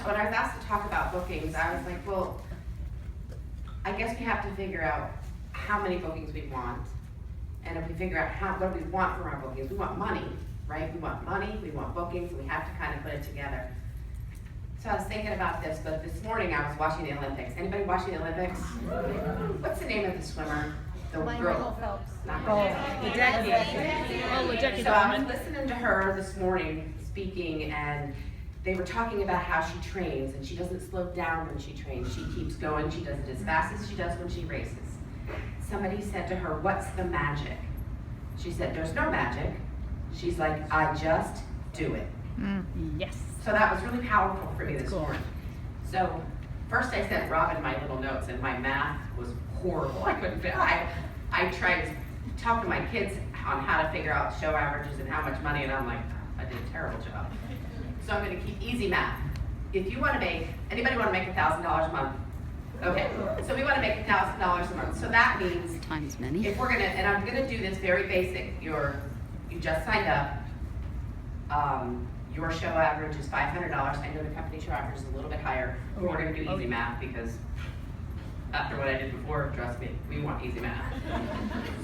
when I was asked to talk about bookings, I was like, well, I guess we have to figure out how many bookings we want. And if we figure out what we want from our bookings, we want money, right? We want money, we want bookings, and we have to kind of put it together. So I was thinking about this, but this morning I was watching the Olympics. Anybody watching the Olympics? What's the name of the swimmer? The girl. Phelps. Not Ledecky. So I was listening to her this morning speaking, and they were talking about how she trains, and she doesn't slow down when she trains. She keeps going. She does it as fast as she does when she races. Somebody said to her, "What's the magic?" She said, "There's no magic." She's like, "I just do it." Yes. So that was really powerful for me this morning. So first I sent Robin my little notes, and my math was horrible. I couldn't fit. I tried to talk to my kids on how to figure out show averages and how much money, and I'm like, I did a terrible job. So I'm going to keep easy math. If you want to make, anybody want to make $1,000 a month? Okay, so we want to make $1,000 a month. So that means Times many. if we're gonna, and I'm gonna do this very basic. You just signed up. Your show average is $500. I know the company show average is a little bit higher. But we're gonna do easy math because after what I did before, trust me, we want easy math.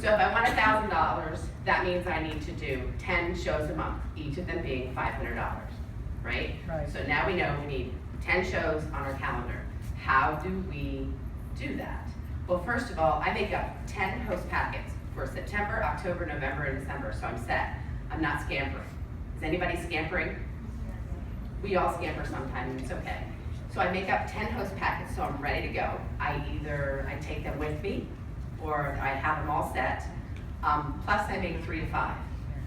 So if I want $1,000, that means I need to do 10 shows a month, each of them being $500, right? Right. So now we know we need 10 shows on our calendar. How do we do that? Well, first of all, I make up 10 host packets for September, October, November, and December, so I'm set. I'm not scampering. Is anybody scampering? We all scamper sometimes, it's okay. So I make up 10 host packets, so I'm ready to go. I take them with me, or I have them all set. Plus I make 3 to 5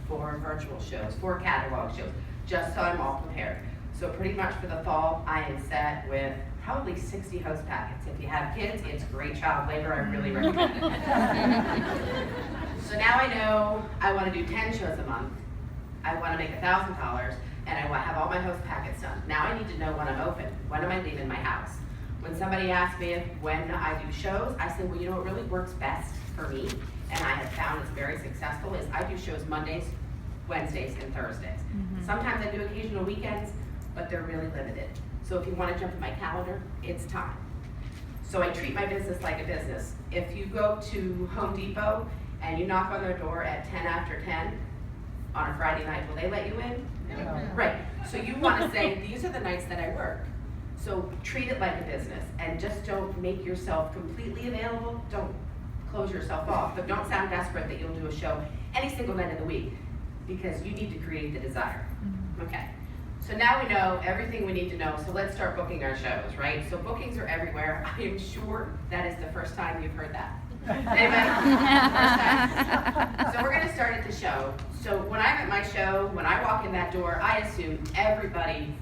for virtual shows, for catalog shows, just so I'm all prepared. So pretty much for the fall, I am set with probably 60 host packets. If you have kids, it's great child labor, I really recommend it. So now I know I want to do 10 shows a month. I want to make $1,000, and I want to have all my host packets done. Now I need to know when I'm open. When am I leaving my house? When somebody asks me when I do shows, I say, well, you know what really works best for me, and I have found it's very successful, is I do shows Mondays, Wednesdays, and Thursdays. Sometimes I do occasional weekends, but they're really limited. So if you want to jump in my calendar, it's time. So I treat my business like a business. If you go to Home Depot and you knock on their door at 10 after 10 on a Friday night, will they let you in? No. Right. So you want to say, these are the nights that I work. So treat it like a business, and just don't make yourself completely available. Don't close yourself off, but don't sound desperate that you'll do a show any single night of the week, because you need to create the desire. Okay. So now we know everything we need to know, so let's start booking our shows, right? So bookings are everywhere. I am sure that is the first time you've heard that. Anybody? First time? So we're gonna start at the show. So when I'm at my show, when I walk in that door, I assume everybody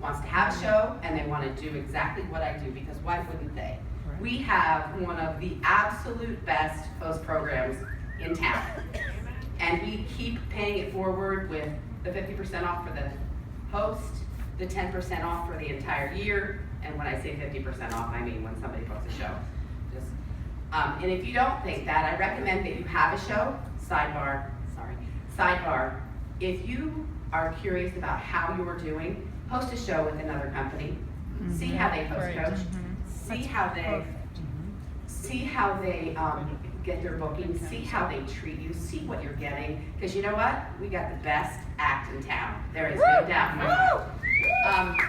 wants to have a show and they wanna do exactly what I do, because why wouldn't they? Right. We have one of the absolute best host programs in town. And we keep paying it forward with the 50% off for the host, the 10% off for the entire year, and when I say 50% off, I mean when somebody books a show. And if you don't think that, I recommend that you have a show. Sidebar, if you are curious about how you are doing, host a show with another company. See how they host coach. See how they get their bookings, see how they treat you, see what you're getting, because you know what? We got the best act in town. There is no doubt in my mind.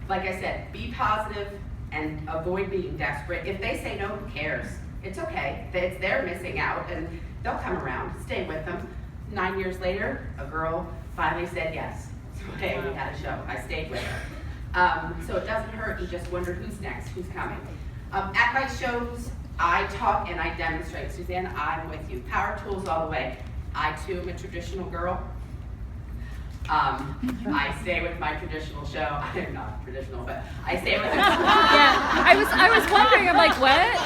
Like I said, be positive and avoid being desperate. If they say no, who cares? It's okay. They're missing out, and they'll come around. Stay with them. 9 years later, a girl finally said yes. So hey, we had a show. I stayed with her. So it doesn't hurt. You just wonder who's next, who's coming. At my shows, I talk and I demonstrate. Suzanne, I'm with you. Power tools all the way. I too am a traditional girl. I stay with my traditional show. I'm not traditional, but I stay with it. Yeah, I was wondering. I'm like, what?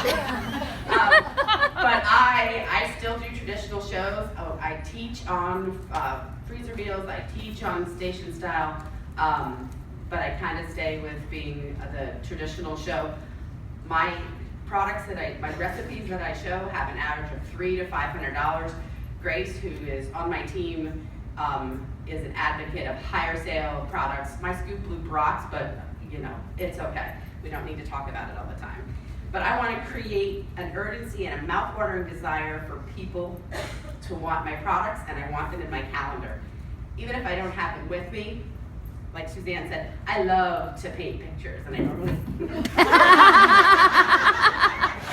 But I still do traditional shows. Oh, I teach on freezer meals. I teach on station style. But I kind of stay with being the traditional show. My products my recipes that I show have an average of $300 to $500. Grace, who is on my team, is an advocate of higher sale products. My Scoop Blue rocks, but you know, it's okay. We don't need to talk about it all the time. But I want to create an urgency and a mouth-watering desire for people to want my products, and I want them in my calendar. Even if I don't have them with me, like Suzanne said, I love to paint pictures, and I normally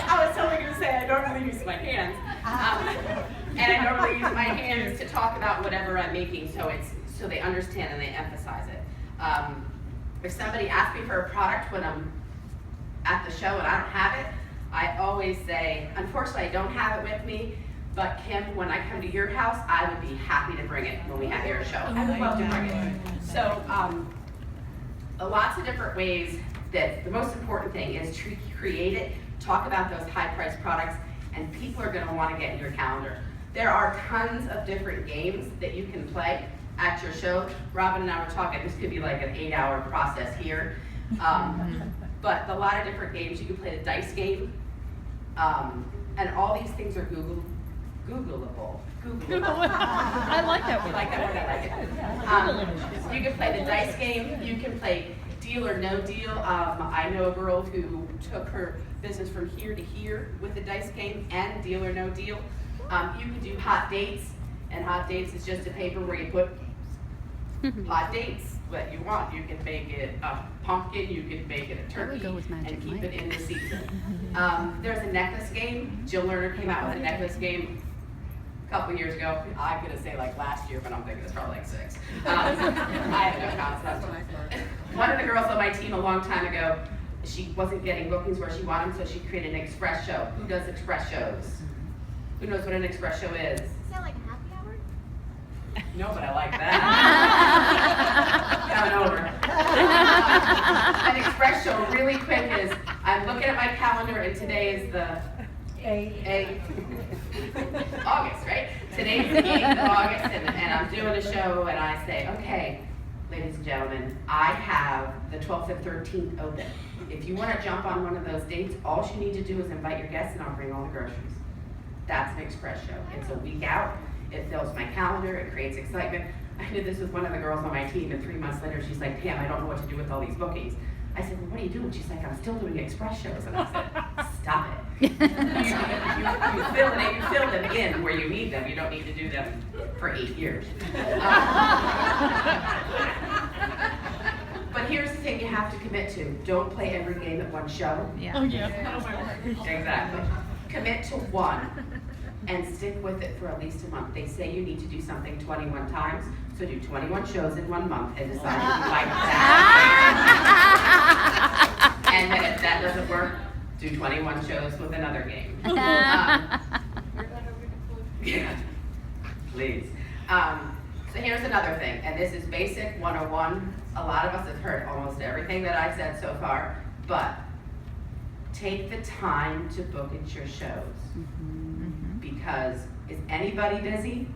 I was totally going to say I normally use my hands. And I normally use my hands to talk about whatever I'm making, so they understand and they emphasize it. If somebody asks me for a product when I'm at the show and I don't have it, I always say, unfortunately I don't have it with me, but Kim, when I come to your house, I would be happy to bring it when we have your show. I would love to bring it. So lots of different ways that the most important thing is to create it, talk about those high-priced products, and people are going to want to get in your calendar. There are tons of different games that you can play at your show. Robin and I were talking, this could be like an 8-hour process here. But a lot of different games. You can play the dice game. And all these things are Googleable. I like that word. I like that word, I like it. You can play the dice game. You can play Deal or No Deal. I know a girl who took her business from here to here with the dice game and Deal or No Deal. You can do hot dates, and hot dates is just a paper where you put hot dates, what you want. You can make it a pumpkin, you can make it a turkey, and keep it in the season. There's a necklace game. Jill Lerner came out with a necklace game a couple years ago. I'm going to say like last year, but I'm thinking it's probably like 6. I have no concept. One of the girls on my team a long time ago, she wasn't getting bookings where she wanted them, so she created an express show. Who does express shows? Who knows what an express show is? Is that like a happy hour? No, but I like that. Coming over. An express show, really quick, is I'm looking at my calendar, and today is the 8th August, right? Today's the 8th of August, and I'm doing a show, and I say, okay, ladies and gentlemen, I have the 12th and 13th open. If you want to jump on one of those dates, all you need to do is invite your guests, and I'll bring all the groceries. That's an express show. It's a week out. It fills my calendar. It creates excitement. I did this with one of the girls on my team, and 3 months later, she's like, Pam, I don't know what to do with all these bookings. I said, well, what are you doing? She's like, I'm still doing express shows. And I said, stop it. You fill them in where you need them. You don't need to do them for 8 years. But here's the thing you have to commit to. Don't play every game at one show. Yeah. Oh, yeah. Oh, my word. Exactly. Commit to one and stick with it for at least a month. They say you need to do something 21 times, so do 21 shows in 1 month and decide if you like that. And then if that doesn't work, do 21 shows with another game. Yeah, please. So here's another thing, and this is basic 101. A lot of us have heard almost everything that I've said so far, but take the time to book at your shows. Because is anybody busy?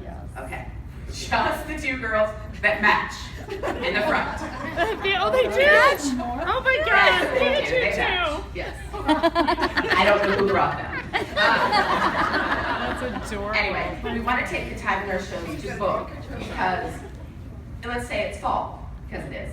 Yes. Okay. Just the 2 girls that match in the front. Oh, they do? Oh my God, They they do, do they match. too. Yes. I don't know who brought them. That's adorable. Anyway, we want to take the time in our shows to book because, and let's say it's fall, because it is.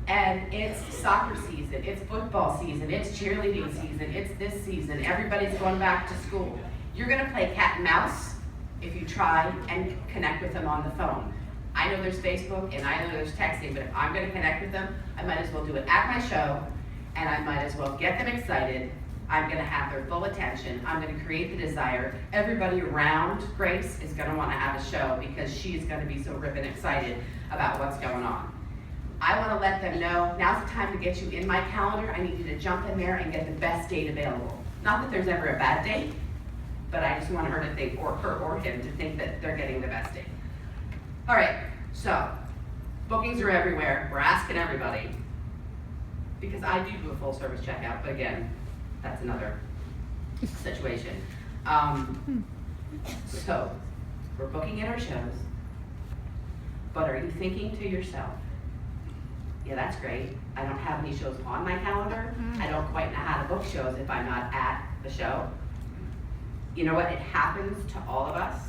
And it's soccer season, it's football season, it's cheerleading season, it's this season, everybody's going back to school. You're gonna play cat and mouse if you try and connect with them on the phone. I know there's Facebook and I know there's texting, but if I'm gonna connect with them, I might as well do it at my show, and I might as well get them excited. I'm gonna have their full attention, I'm gonna create the desire. Everybody around Grace is gonna wanna have a show because she's gonna be so ripping excited about what's going on. I want to let them know, now's the time to get you in my calendar. I need you to jump in there and get the best date available. Not that there's ever a bad date, but I just want her to think, or her or him to think that they're getting the best date. All right, so bookings are everywhere. We're asking everybody. Because I do a full service checkout, but again, that's another situation. So, we're booking at our shows, but are you thinking to yourself, yeah, that's great. I don't have any shows on my calendar. I don't quite know how to book shows if I'm not at the show. You know what? It happens to all of us.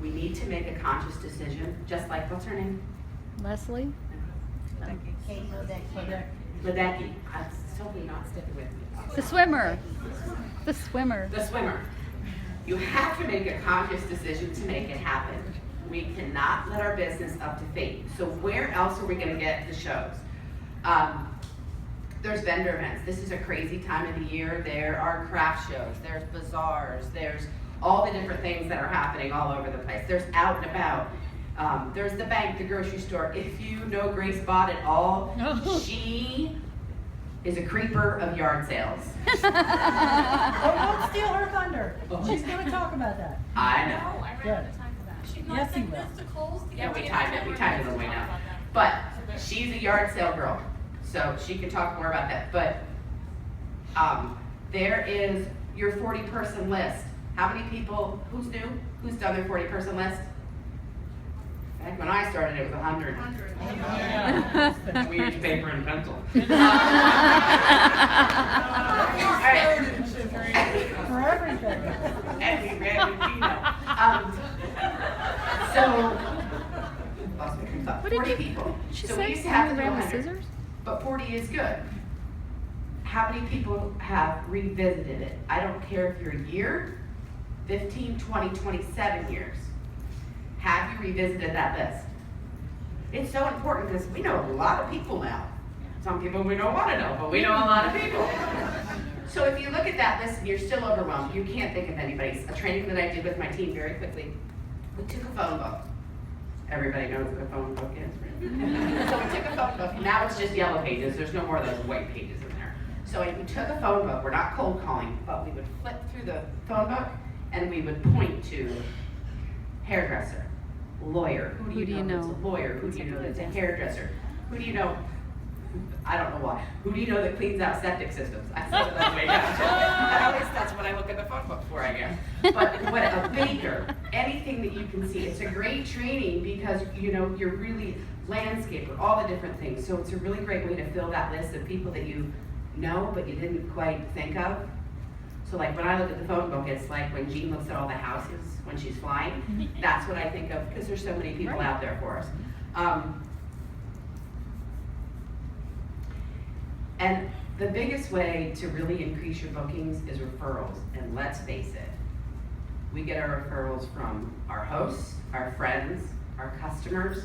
we need to make a conscious decision, just like, what's her name? Leslie? Ledecky. I'm totally not sticking with me. The swimmer. The swimmer. The swimmer. You have to make a conscious decision to make it happen. We cannot let our business up to fate. So where else are we going to get the shows? There's vendor events. This is a crazy time of the year. There are craft shows. There's bazaars. There's all the different things that are happening all over the place. There's out and about. There's the bank, the grocery store. If you know Grace Bott at all, she is a creeper of yard sales. Don't steal her thunder. She's gonna talk about that. I know. No, I ran out of time for that. She's not Yes, he saying will. listicles. Yeah, we timed it. We timed it on the way down. But she's a yard sale girl, so she can talk more about that. But there is your 40-person list. How many people? Who's new? Who's done their 40-person list? Back when I started, it was 100. 100. And we used paper and pencil. For everything. And we read with Gino. So, lost my train of thought. What did 40 you- people. She So said we used to have to do ran with 100. scissors? But 40 is good. How many people have revisited it? I don't care if you're a year, 15, 20, 27 years. Have you revisited that list? It's so important because we know a lot of people now. Some people we don't want to know, but we know a lot of people. So if you look at that list and you're still overwhelmed, you can't think of anybody. A training that I did with my team very quickly, we took a phone book. Everybody knows what a phone book is, right? So we took a phone book, now it's just yellow pages, there's no more of those white pages in there. So we took a phone book, we're not cold calling, but we would flip through the phone book and we would point to hairdresser, lawyer, who do you know that's a lawyer, who do you know that's a hairdresser, who do you know, I don't know why, who do you know that cleans out septic systems? I said it that way, at least that's what I look at the phone book for, I guess. But what a baker, anything that you can see, it's a great training because you're really landscaper, all the different things. So it's a really great way to fill that list of people that you know but you didn't quite think of. So like when I look at the phone book, it's like when Jean looks at all the houses when she's flying, that's what I think of because there's so many people out there for us. And the biggest way to really increase your bookings is referrals. And let's face it, we get our referrals from our hosts, our friends, our customers.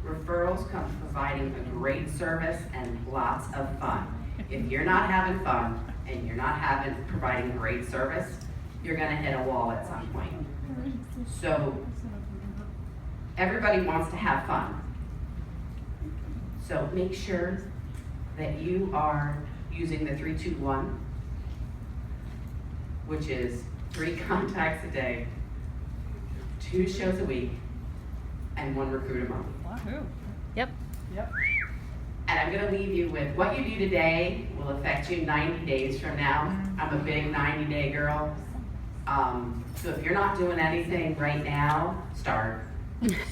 Referrals come from providing a great service and lots of fun. If you're not having fun and you're not providing great service, you're gonna hit a wall at some point. So everybody wants to have fun. So make sure that you are using the 3-2-1, which is 3 contacts a day, 2 shows a week, and 1 recruit a month. Wahoo. Yep. Yep. And I'm gonna leave you with what you do today will affect you 90 days from now. I'm a big 90-day girl. So if you're not doing anything right now, start. Yes!